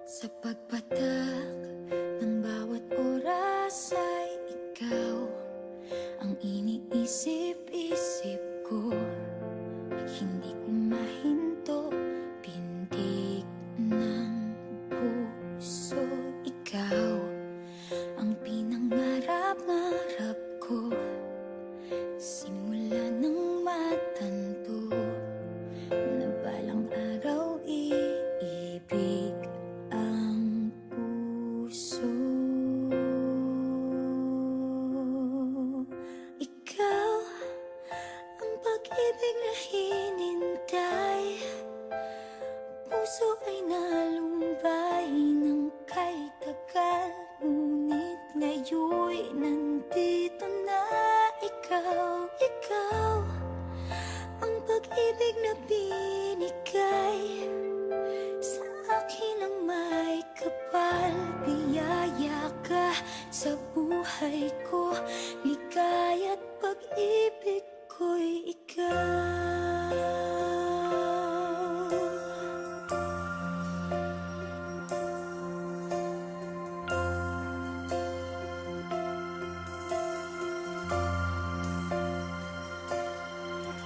Sa pagpatak ng bawat oras ay ikaw ang iniisip-isip ko. Hindi ko mahinto, pintig ng puso. Ikaw ang pinangarap-ngarap ko, simula ng matanto na balang araw iibig ang puso. Ikaw ang pag-ibig na hinintay, puso ay nalumbay ng kay tagal, ngunit ngayon'y nandito na ikaw. Ikaw ang pag-ibig na binigay sa akin ang may kapal. Biyaya ka sa buhay ko, ligaya't pag-ibig ko'y ikaw.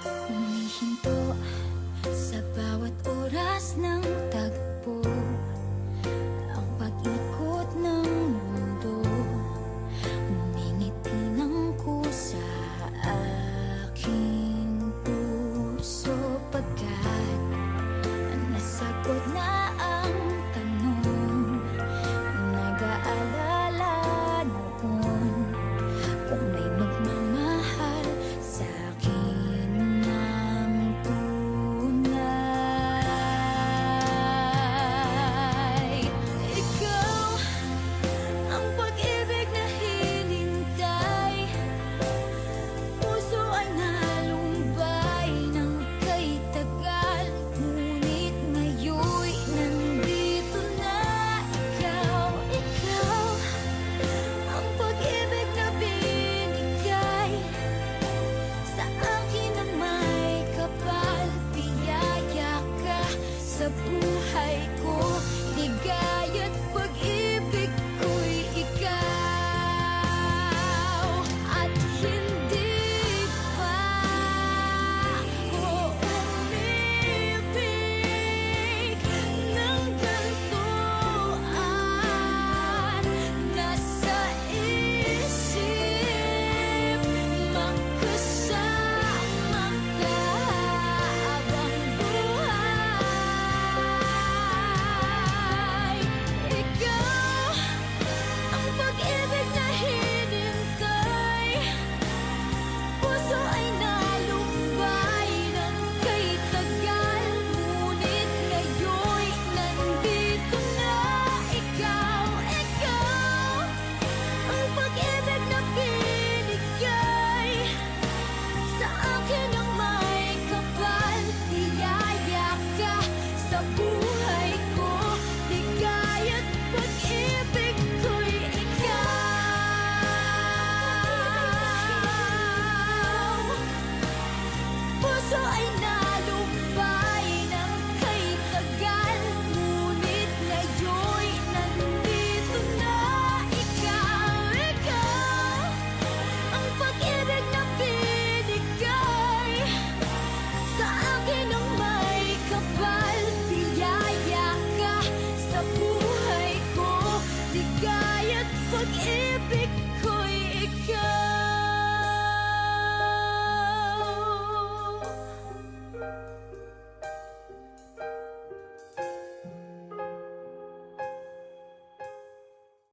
Humihinto sa bawat oras ng tagpo, ang pag-ikot ng mundo, ngumingiti ng kusa aking puso, pagkat nasagot na